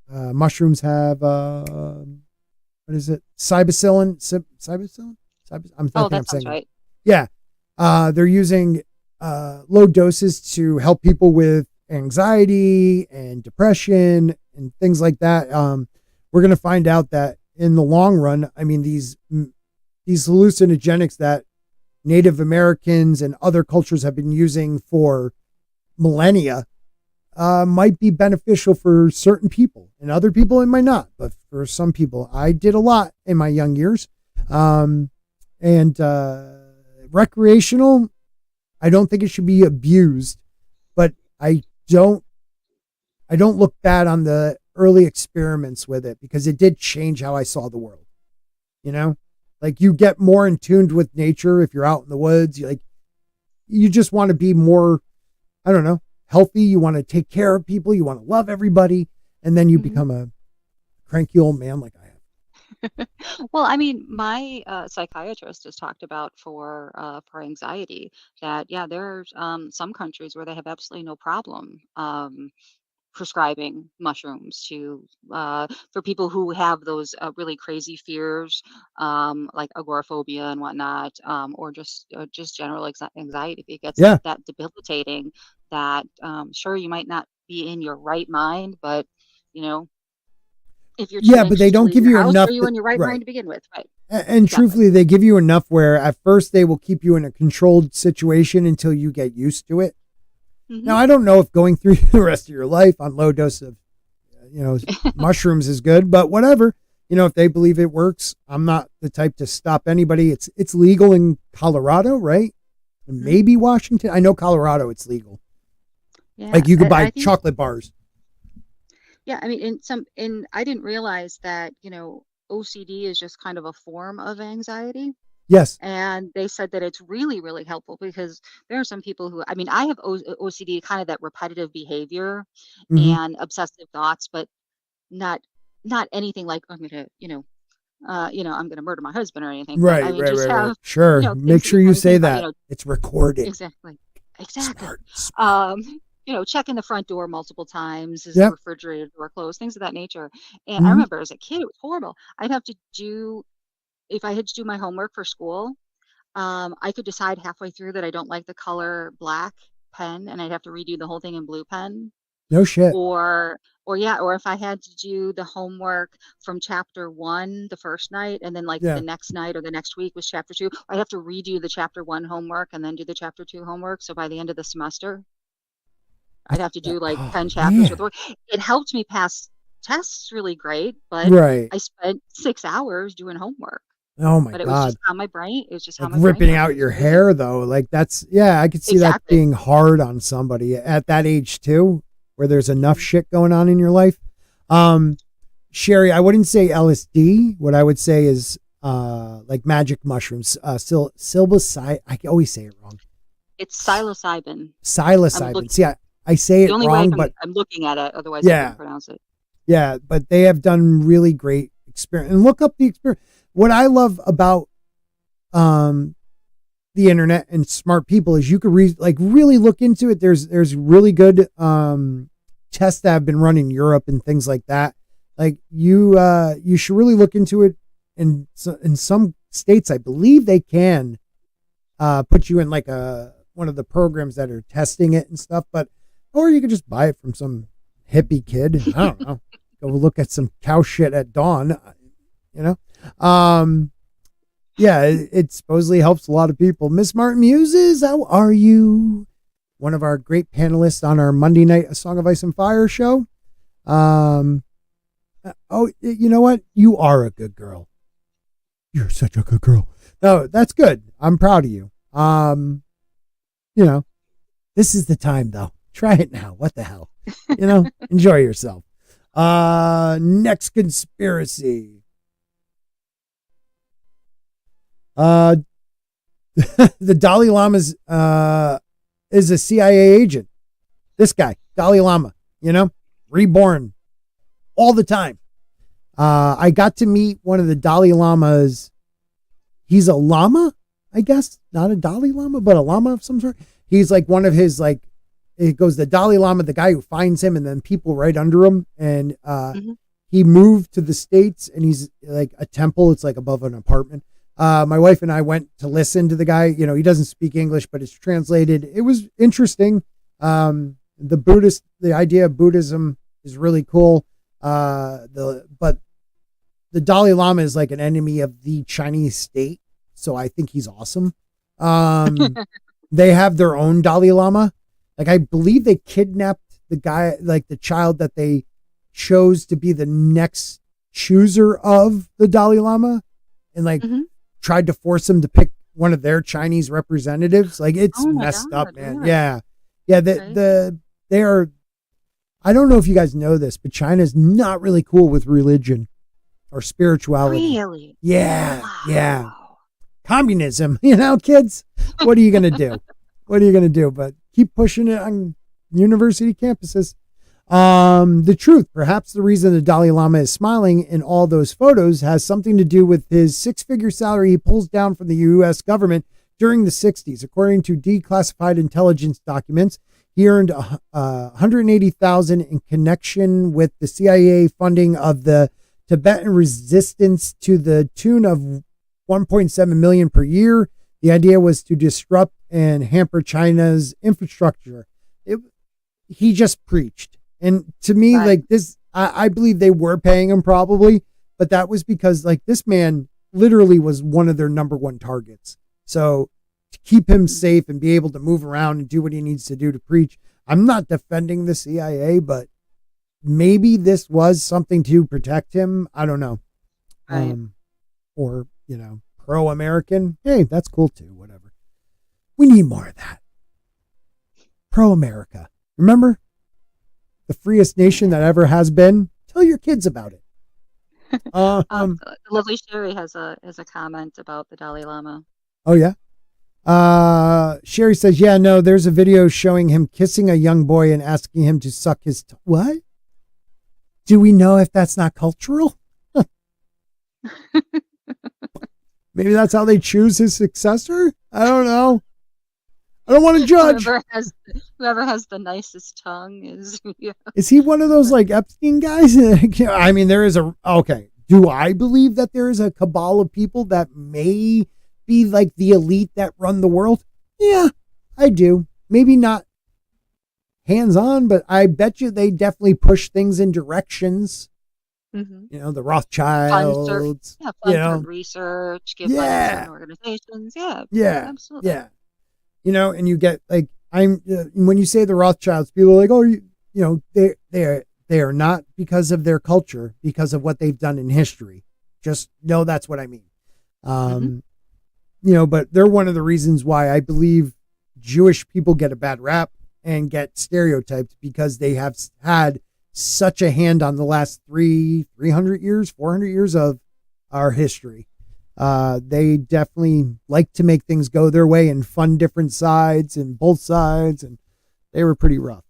mushrooms have what is it? Cybacillin? Cybacillin? That sounds right. Yeah. They're using low doses to help people with anxiety and depression and things like that. We're going to find out that in the long run, I mean, these hallucinogenics that Native Americans and other cultures have been using for millennia might be beneficial for certain people, and other people it might not. But for some people. I did a lot in my young years. And recreational, I don't think it should be abused, but I don't look bad on the early experiments with it because it did change how I saw the world. You know, like you get more in tuned with nature if you're out in the woods. You just want to be more, I don't know, healthy. You want to take care of people. You want to love everybody. And then you become a cranky old man like I am. Well, I mean, my psychiatrist has talked about for anxiety that, yeah, there's some countries where they have absolutely no problem prescribing mushrooms to for people who have those really crazy fears, like agoraphobia and whatnot, or just general anxiety. If it gets Yeah. that debilitating, that sure you might not be in your right mind, but you know, if you're too Yeah, but they anxious to don't leave give your you house, enough. are you in your right Right. mind to begin with? Right. And Exactly. truthfully, they give you enough where at first they will keep you in a controlled situation until you get used to it. Now, I don't know if going through the rest of your life on low dose of, mushrooms is good, but whatever. If they believe it works, I'm not the type to stop anybody. It's legal in Colorado, right? And maybe Washington. I know Colorado, it's legal. Yeah. Like you could buy I think, chocolate bars. yeah, I mean, I didn't realize that, OCD is just kind of a form of anxiety. Yes. And they said that it's really, really helpful because there are some people who, I mean, I have OCD, kind of that repetitive behavior Mm-hmm. and obsessive thoughts, but not not anything like I'm gonna, I'm gonna murder my husband or anything. But I Right, mean, right, just right, right. have, Sure. Make things that sure you you kind of think say about, that. It's recorded. exactly, exactly. Smart. Um, checking the front door multiple times, is the Yep. refrigerator door closed, things of that nature. And I Mm-hmm. remember as a kid, it was horrible. I'd have to do, if I had to do my homework for school, I could decide halfway through that I don't like the color black pen and I'd have to redo the whole thing in blue pen. No shit. Or yeah, or if I had to do the homework from chapter 1 the first night and then like the Yeah. next night or the next week was chapter 2, I'd have to redo the chapter 1 homework and then do the chapter 2 homework. So by the end of the semester, I'd have to do like Oh 10 chapters with man. work. It helped me pass tests really great, but Right. I spent 6 hours doing homework. Oh my But it was just God. how my brain, it was just how Like my brain ripping worked. out It was your crazy. hair though. Like I could see that Exactly. being hard on somebody at that age too, where there's enough shit going on in your life. Sherry, I wouldn't say LSD. What I would say is like magic mushrooms. Psilocybin. I always say it wrong. It's psilocybin. I'm Psilocybin. looking, See, I say the it only way wrong, but I'm looking at it, otherwise I yeah, couldn't pronounce it. yeah. But they have done really great experiment. And look up the experience. What I love about the internet and smart people is you could really look into it. There's really good tests that have been run in Europe and things like that. Like you should really look into it. And so in some states, I believe they can put you in like one of the programs that are testing it and stuff. Or you could just buy it from some hippie kid. I don't know. Go look at some cow shit at dawn. Yeah, it supposedly helps a lot of people. Miss Martin Muses, how are you? One of our great panelists on our Monday night A Song of Ice and Fire show. Oh, you know what? You are a good girl. You're such a good girl. No, that's good. I'm proud of you. This is the time though. Try it now. What the hell? Enjoy yourself. Next conspiracy. The Dolly Lama is a CIA agent. This guy, Dolly Lama, reborn all the time. I got to meet one of the Dalai Lamas. He's a llama, I guess, not a Dalai Lama, but a llama of some sort. He's like one of his, like, it goes the Dalai Lama, the guy who finds him, and then people right under him. And he moved to the States, and he's like a temple. It's like above an apartment. My wife and I went to listen to the guy. He doesn't speak English, but it's translated. It was interesting. The idea of Buddhism is really cool. But the Dalai Lama is like an enemy of the Chinese state. So I think he's awesome. They have their own Dalai Lama. Like, I believe they kidnapped the guy, like the child that they chose to be the next chooser of the Dalai Lama and like tried to force him to pick one of their Chinese representatives. Like it's messed up, man. Really? Yeah. Yeah. They are, I don't know if you guys know this, but China's not really cool with religion or spirituality. Really? Yeah. Wow. Yeah. Communism, kids, what are you going to do? What are you going to do? But keep pushing it on university campuses. The truth, perhaps the reason the Dalai Lama is smiling in all those photos has something to do with his 6-figure salary he pulls down from the U.S. government during the 60s. According to declassified intelligence documents, he earned $180,000 in connection with the CIA funding of the Tibetan resistance to the tune of $1.7 million per year. The idea was to disrupt and hamper China's infrastructure. He just preached. And to me, like this, I believe they were paying him probably, but that was because like this man literally was one of their number one targets. So to keep him safe and be able to move around and do what he needs to do to preach, I'm not defending the CIA, but maybe this was something to protect him. I don't know. Right. Or, pro-American. Hey, that's cool too. Whatever. We need more of that. Pro-America. Remember? The freest nation that ever has been. Tell your kids about it. The lovely Sherry has a comment about the Dalai Lama. Oh, yeah? Sherry says, yeah, no, there's a video showing him kissing a young boy and asking him to suck his what? Do we know if that's not cultural? Maybe that's how they choose his successor? I don't know. I don't want to judge. Whoever has the nicest tongue is. Yeah. Is he one of those like Epstein guys? I mean, there is okay. Do I believe that there is a cabal of people that may be like the elite that run the world? Yeah, I do. Maybe not hands on, but I bet you they definitely push things in directions. Mm-hmm. The Rothchilds. Fund research, give money to certain organizations. Yeah, absolutely. Yeah. And you get like when you say the Rothschilds, people are like, oh, they are not because of their culture, because of what they've done in history. Just know that's what I mean. But they're one of the reasons why I believe Jewish people get a bad rap and get stereotyped because they have had such a hand on the last 300 years, 400 years of our history. They definitely like to make things go their way and fund different sides and both sides. And they were pretty rough,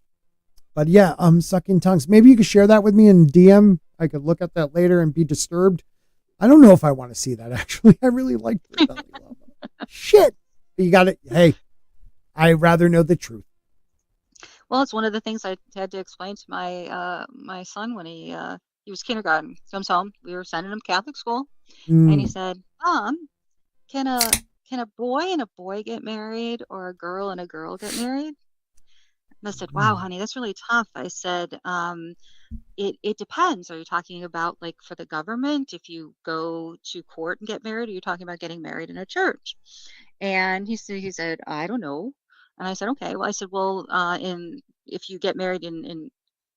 but yeah, sucking tongues. Maybe you could share that with me in DM. I could look at that later and be disturbed. I don't know if I want to see that actually. I really liked it. Shit. You got it. Hey, I'd rather know the truth. Well, it's one of the things I had to explain to my my son when he was kindergarten. He comes home. We were sending him Catholic school, and he said, "Mom, can a boy and a boy get married, or a girl and a girl get married?" And I said, "Wow, honey, that's really tough." I said, "It depends. Are you talking about like for the government, if you go to court and get married, or are you talking about getting married in a church?" And he said, "I don't know." And I said, "Okay." Well, I said, "Well, if you get married in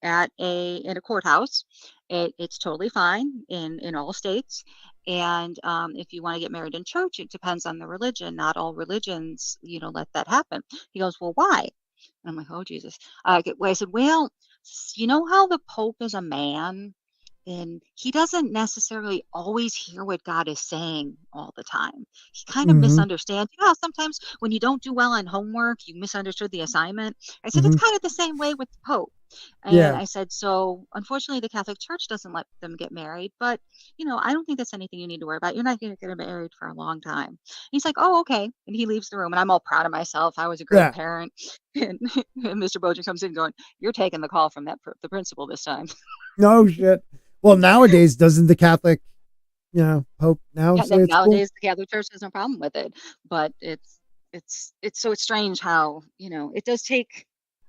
a courthouse, it's totally fine in all states. And if you want to get married in church, it depends on the religion. Not all religions, let that happen." He goes, "Well, why?" And I'm like, "Oh, Jesus." I said, "Well, you know how the Pope is a man, and he doesn't necessarily always hear what God is saying all the time. He kind of misunderstands. You know how sometimes when you don't do well on homework, you misunderstood the assignment?" I said, "It's kind of the same way with the Pope." And I said, "So unfortunately, the Catholic Church doesn't let them get married, but I don't think that's anything you need to worry about. You're not going to get married for a long time." He's like, "Oh, okay." And he leaves the room, and I'm all proud of myself. I was a great parent. And Mr. Bojan comes in going, "You're taking the call from the principal this time." No shit. Well, nowadays, doesn't the Catholic, Pope now say it's nowadays cool? The Catholic Church has no problem with it, but it's so it's strange how it does take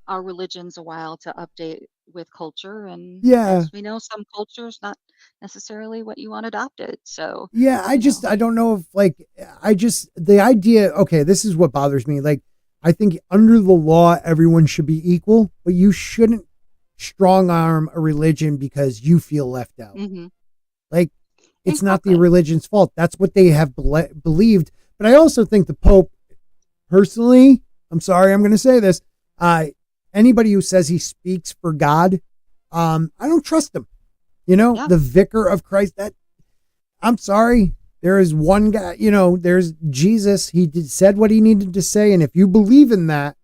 our religions a while to update with culture, and as we know, some cultures not necessarily what you want adopted. So I don't know if the idea. Okay, this is what bothers me. Like, I think under the law, everyone should be equal, but you shouldn't strong arm a religion because you feel left out. Like, it's not the Exactly. religion's fault. That's what they have believed. But I also think the Pope, personally, I'm sorry, I'm going to say this. Anybody who says he speaks for God, I don't trust him. You know, Yeah. the vicar of Christ, that, I'm sorry. There is one guy, you know, there's Jesus. He said what he needed to say. And if you believe in that,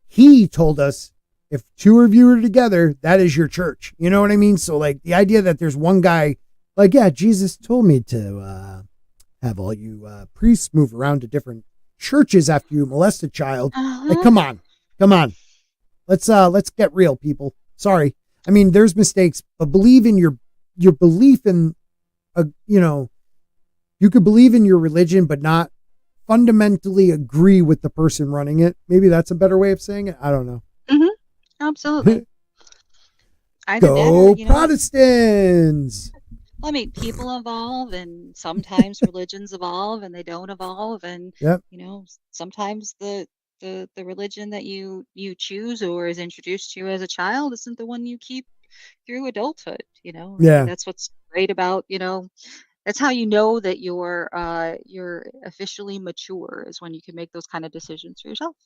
he told us, if two of you are together, that is your church. You know what I mean? So, like, the idea that there's one guy, like, yeah, Jesus told me to have all you priests move around to different churches after you molest a child. Like, Uh-huh. come on. Let's get real, people. Sorry. I mean, there's mistakes, but believe in your belief in, you know, you could believe in your religion, but not fundamentally agree with the person running it. Maybe that's a better way of saying it. I don't know. Mm-hmm. Absolutely. Either that or, Go Protestants. I mean, people evolve and sometimes religions evolve and they don't evolve. And, Yep. Sometimes the religion that you choose or is introduced to you as a child isn't the one you keep through adulthood. I mean, Yeah. that's what's great about, that's how you know that you're officially mature is when you can make those kind of decisions for yourself.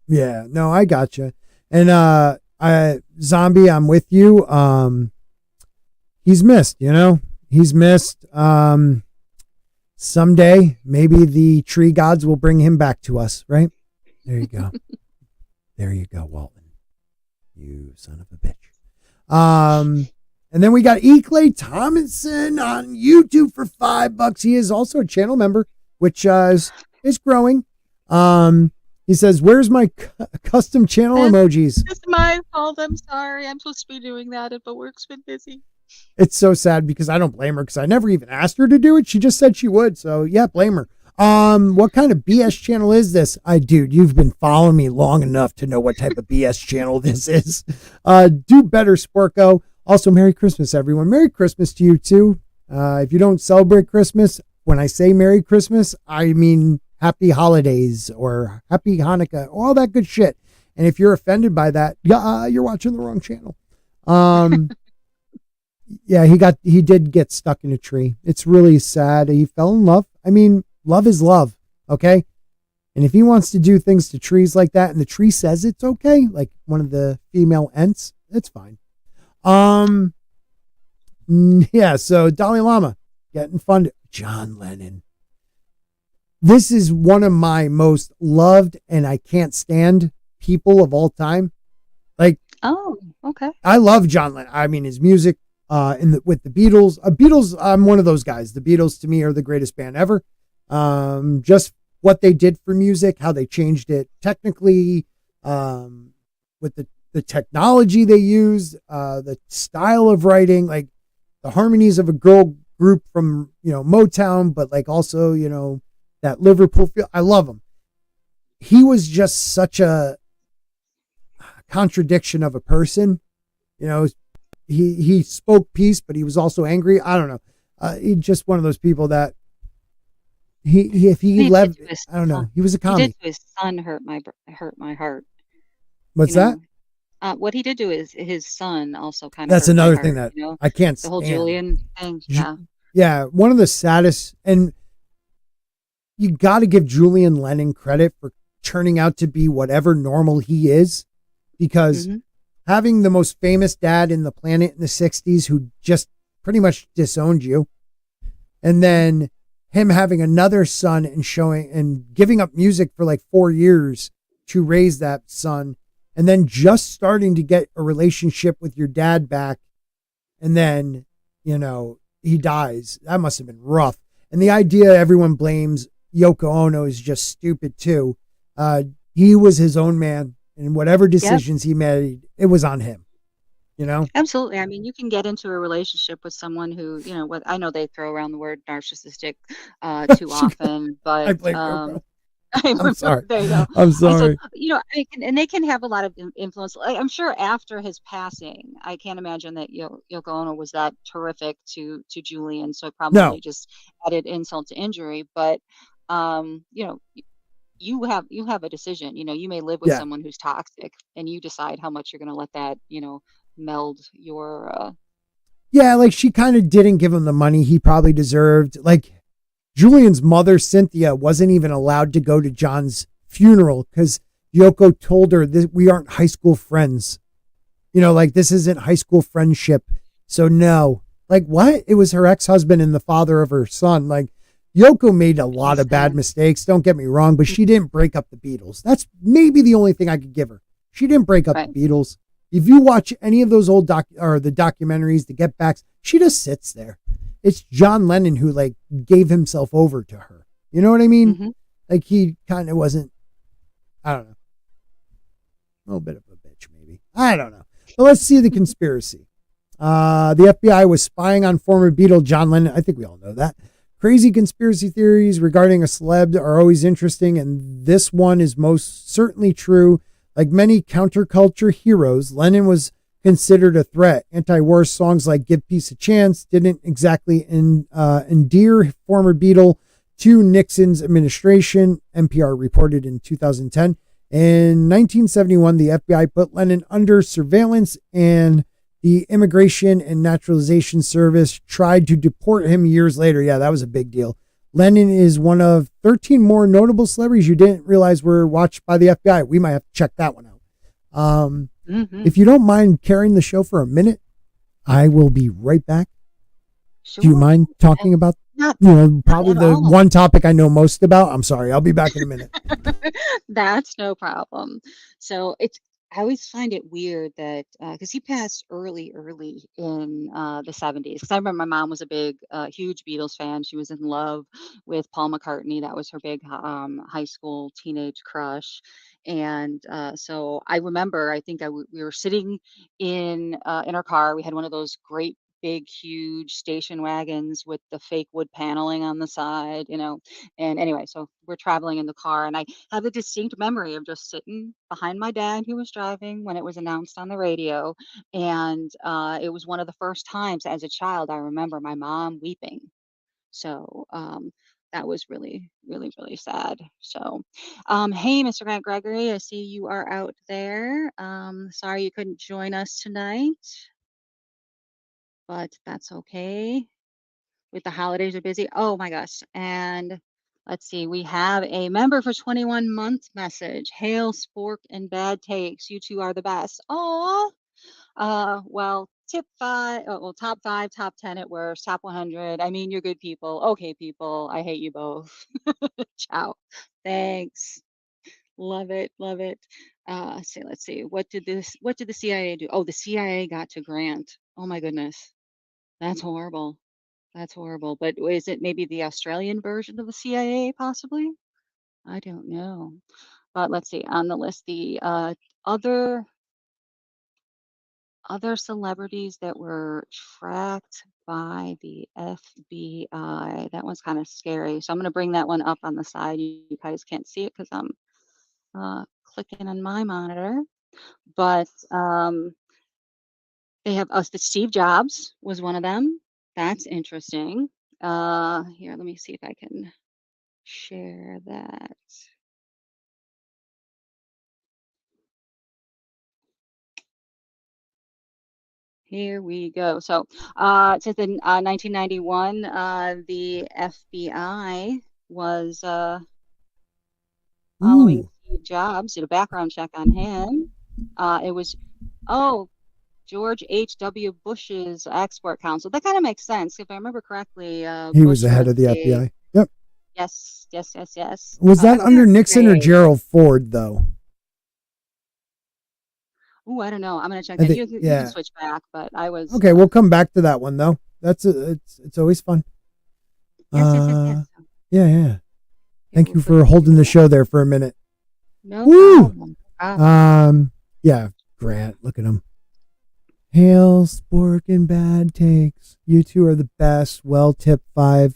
Yeah. No, I gotcha. And Zombie, I'm with you. He's missed, He's missed. Someday maybe the tree gods will bring him back to us, right? There you go. There you go, Walton. You son of a bitch. And then we got E. Clay Thomason on YouTube for $5. He is also a channel member, which is growing. He says, "Where's my custom channel emojis?" It's my fault. I'm sorry. I'm supposed to be doing that, but work's been busy. It's so sad because I don't blame her because I never even asked her to do it. She just said she would. So yeah, blame her. What kind of BS channel is this? Dude, you've been following me long enough to know what type of BS channel this is. Do better, Sporko. Also, Merry Christmas, everyone. Merry Christmas to you too. If you don't celebrate Christmas, when I say Merry Christmas, I mean Happy Holidays or Happy Hanukkah, all that good shit. And if you're offended by that, you're watching the wrong channel. Yeah, he did get stuck in a tree. It's really sad. He fell in love. I mean, love is love, okay? And if he wants to do things to trees like that and the tree says it's okay, like one of the female ents, it's fine. Yeah, so Dolly Lama getting funded. John Lennon. This is one of my most loved and I can't stand people of all time. Like, oh, okay. I love John Lennon. I mean, his music, with the Beatles. Beatles, I'm one of those guys. The Beatles to me are the greatest band ever. Just what they did for music, how they changed it technically, with the technology they used, the style of writing, like the harmonies of a girl group from, Motown, but like also, that Liverpool feel. I love him. He was just such a contradiction of a person, he spoke peace, but he was also angry. I don't know. He's just one of those people that if he left, I don't know. He was a commie. He did to his son hurt my heart. What's that? What he did to his son also kind of. That's another thing that I can't stand. The whole stand. Julian thing. Yeah. Yeah. One of the saddest, and you got to give Julian Lennon credit for turning out to be whatever normal he is, because having the most famous dad in the planet in the 60s who just pretty much disowned you, and then him having another son and giving up music for like 4 years to raise that son, and then just starting to get a relationship with your dad back, and then, he dies. That must have been rough. And the idea everyone blames Yoko Ono is just stupid too. He was his own man, and whatever decisions he made, it was on him. Absolutely. I mean, you can get into a relationship with someone who, I know they throw around the word narcissistic too often, but I blame Yoko. I'm sorry. There you go. I'm sorry. And they can have a lot of influence. I'm sure after his passing, I can't imagine that Yoko Ono was that terrific to Julian, so it probably just added insult to injury. But you have a decision. You may live with someone who's toxic, and you decide how much you're going to let that meld your Yeah, like she kind of didn't give him the money he probably deserved. Like Julian's mother, Cynthia, wasn't even allowed to go to John's funeral because Yoko told her that we aren't high school friends. You know, like this isn't high school friendship. So no, like what? It was her ex-husband and the father of her son. Like Yoko made a lot of bad mistakes. Don't get me wrong, but she didn't break up the Beatles. That's maybe the only thing I could give her. She didn't break up the Beatles. If you watch any of those old the documentaries, the Get Backs, she just sits there. It's John Lennon who like gave himself over to her. You know what I mean? Mm-hmm. Like he kind of wasn't, I don't know. A little bit of a bitch, maybe. I don't know. But let's see the conspiracy. The FBI was spying on former Beatle John Lennon. I think we all know that. Crazy conspiracy theories regarding a celeb are always interesting, and this one is most certainly true. Like many counterculture heroes, Lennon was considered a threat. Anti-war songs like Give Peace a Chance didn't exactly endear former Beatle to Nixon's administration, NPR reported in 2010. In 1971, the FBI put Lennon under surveillance, and the Immigration and Naturalization Service tried to deport him years later. Yeah, that was a big deal. Lennon is one of 13 more notable celebrities you didn't realize were watched by the FBI. We might have to check that one out. If you don't mind carrying the show for a minute, I will be right back. Sure. Do you mind talking about, probably the one topic I know most about? I'm sorry. I'll be back in a minute. That's no problem. So I always find it weird that because he passed early in the 70s. Because I remember my mom was a big, huge Beatles fan. She was in love with Paul McCartney. That was her big high school teenage crush. And so I remember, I think we were sitting in our car. We had one of those great big, huge station wagons with the fake wood paneling on the side, And anyway, so we're traveling in the car, and I have a distinct memory of just sitting behind my dad who was driving when it was announced on the radio. And it was one of the first times as a child I remember my mom weeping. So that was really, really, really sad. So, hey, Mr. Gregory, I see you are out there. Sorry you couldn't join us tonight, but that's okay. With the holidays are busy. Oh my gosh. And let's see, we have a member for 21 month message. Hail, Spork, and Bad Takes. You two are the best. Oh, well, top 5, top 10 at worst, top 100. I mean, you're good people. Okay, people. I hate you both. Ciao. Thanks. Love it. Love it. Let's see. What did the CIA do? Oh, the CIA got to Grant. Oh my goodness. That's horrible. That's horrible. But is it maybe the Australian version of the CIA, possibly? I don't know. But let's see. On the list, the other celebrities that were tracked by the FBI. That one's kind of scary. So I'm going to bring that one up on the side. You guys can't see it because I'm clicking on my monitor. But they have us. Steve Jobs was one of them. That's interesting. Here, let me see if I can share that. Here we go. So it says in 1991, the FBI was following Steve Jobs, did a background check on him. It was, George H.W. Bush's Export Council. That kind of makes sense. If I remember correctly, he was the head of the FBI. Yep. Yes. Was that under Nixon or Gerald Ford, though? Oh, I don't know. I'm going to check that. You can switch back, but I was... Okay, we'll come back to that one, though. It's always fun. Yes. Yeah. Thank you for holding the show there for a minute. No problem. Yeah, Grant, look at him. Hail, Spork, and Bad Takes. You two are the best. Well, tip 5,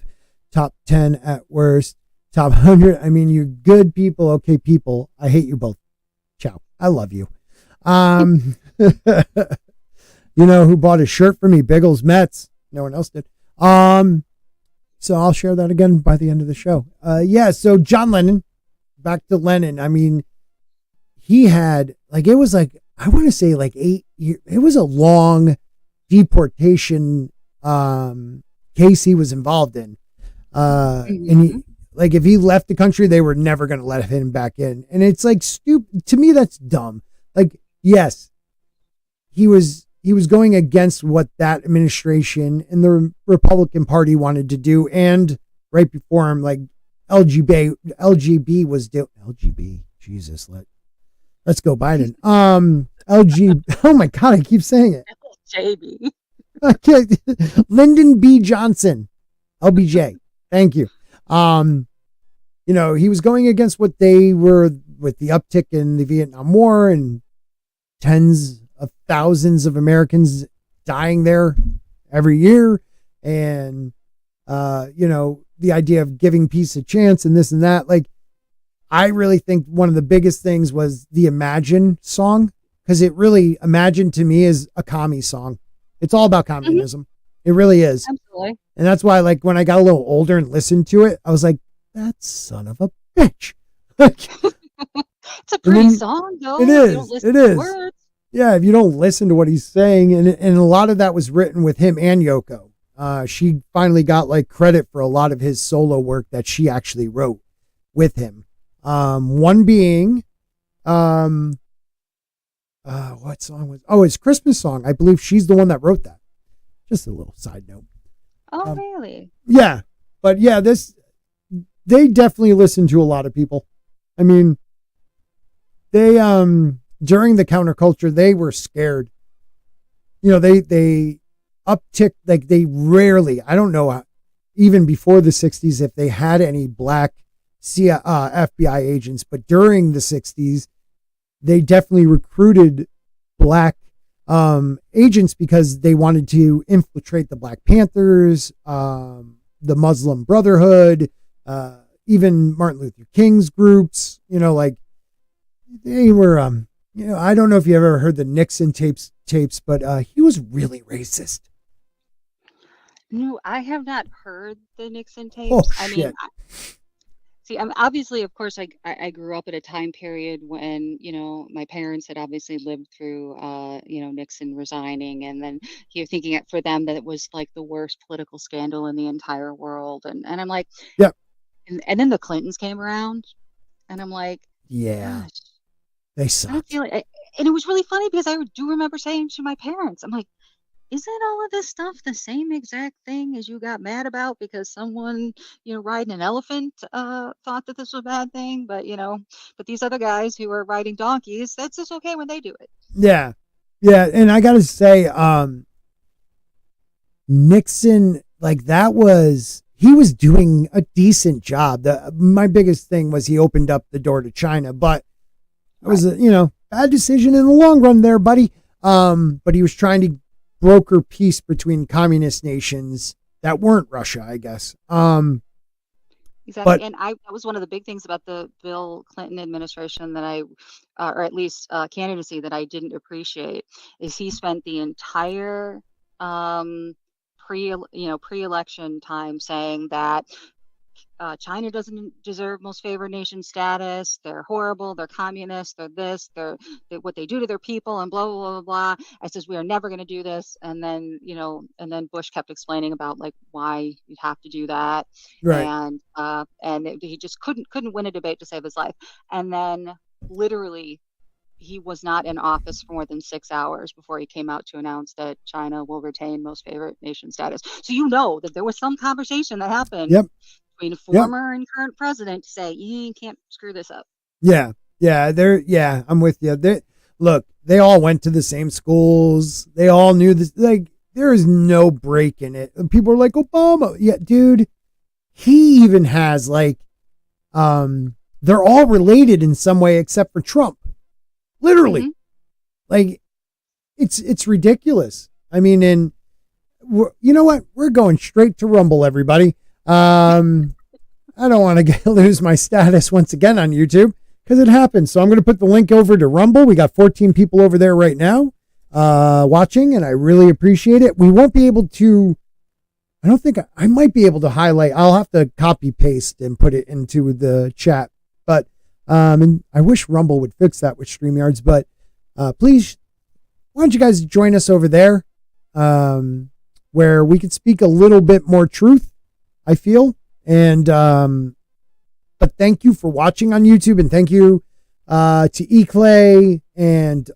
top 10 at worst, top 100. I mean, you're good people, okay people. I hate you both. Ciao. I love you. You know who bought a shirt for me? Biggles Mets. No one else did. So I'll share that again by the end of the show. So John Lennon, back to Lennon. I mean, he had I want to say 8 years. It was a long deportation case he was involved in. And he, like, if he left the country, they were never going to let him back in. And it's like stupid. To me, that's dumb. Like, yes, he was going against what that administration and the Republican Party wanted to do. And right before him, like LGB was doing LGB. Jesus, let's go Biden. LG. Oh my God, I keep saying it. JB. Lyndon B. Johnson, LBJ. Thank you. You know, he was going against what they were with the uptick in the Vietnam War and tens of thousands of Americans dying there every year. And, you know, the idea of giving peace a chance and this and that. Like, I really think one of the biggest things was the Imagine song, because it really, Imagine to me is a commie song. It's all about communism. It really is. Absolutely. And that's why, like, when I got a little older and listened to it, I was like, that son of a bitch. It's a pretty song, though. It is. It is. Words. Yeah, if you don't listen to what he's saying, and a lot of that was written with him and Yoko. She finally got like credit for a lot of his solo work that she actually wrote with him. One being, what song was? Oh, it's Christmas song. I believe she's the one that wrote that. Just a little side note. Oh, really? Yeah, but yeah, they definitely listen to a lot of people. I mean, they during the counterculture, they were scared. You know, they upticked, like they rarely, I don't know, even before the 60s, if they had any black FBI agents, but during the 60s, they definitely recruited black agents because they wanted to infiltrate the Black Panthers, the Muslim Brotherhood, even Martin Luther King's groups. You know, like they were, you know, I don't know if you ever heard the Nixon tapes, but he was really racist. No, I have not heard the Nixon tapes. Oh, I shit. mean, I'm obviously, of course, I grew up at a time period when, you know, my parents had obviously lived through, you know, Nixon resigning, and then you're thinking it for them that it was like the worst political scandal in the entire world. And I'm like, yeah. And then the Clintons came around, and I'm like, yeah, gosh, they suck. I don't feel like, and it was really funny because I do remember saying to my parents, I'm like, isn't all of this stuff the same exact thing as you got mad about because someone, you know, riding an elephant thought that this was a bad thing, but you know, but these other guys who are riding donkeys, that's just okay when they do it. Yeah. Yeah, and I got to say Nixon, like he was doing a decent job. My biggest thing was he opened up the door to China, but it was a, you know, bad decision in the long run there, buddy. But he was trying to broker peace between communist nations that weren't Russia, I guess. Exactly. And that was one of the big things about the Bill Clinton administration that or at least candidacy that I didn't appreciate, is he spent the entire pre-election time saying that China doesn't deserve most favored nation status. They're horrible. They're communists. They're this. They're what they do to their people, and blah blah blah blah. I says we are never going to do this. And then and then Bush kept explaining about like why you have to do that, right? And he just couldn't win a debate to save his life. And then literally, he was not in office for more than 6 hours before he came out to announce that China will retain most favored nation status. So you know that there was some conversation that happened. Yep. Between former and current president to say you can't screw this up. Yeah, I'm with you. They all went to the same schools. They all knew this. Like, there is no break in it. And people are like, Obama. Yeah, dude. He even has like, they're all related in some way except for Trump. Literally, like, it's ridiculous. I mean, and you know what? We're going straight to Rumble, everybody. I don't want to lose my status once again on YouTube because it happens. So I'm going to put the link over to Rumble. We got 14 people over there right now watching, and I really appreciate it. We won't be able to, I don't think I might be able to highlight. I'll have to copy paste and put it into the chat. But and I wish Rumble would fix that with StreamYards. But please, why don't you guys join us over there? where we could speak a little bit more truth, I feel. And, but thank you for watching on YouTube, and thank you to Eclay and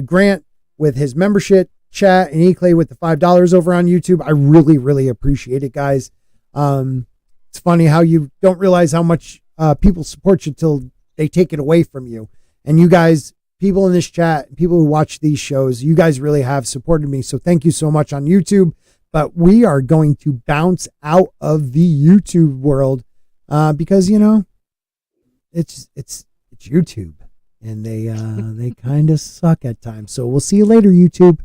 Grant with his membership chat, and Eclay with the $5 over on YouTube. I really, really appreciate it, guys. It's funny how you don't realize how much people support you till they take it away from you. And you guys, people in this chat, people who watch these shows, you guys really have supported me. So thank you so much on YouTube. But we are going to bounce out of the YouTube world because, you know, it's YouTube, and they kind of suck at times. So we'll see you later, YouTube.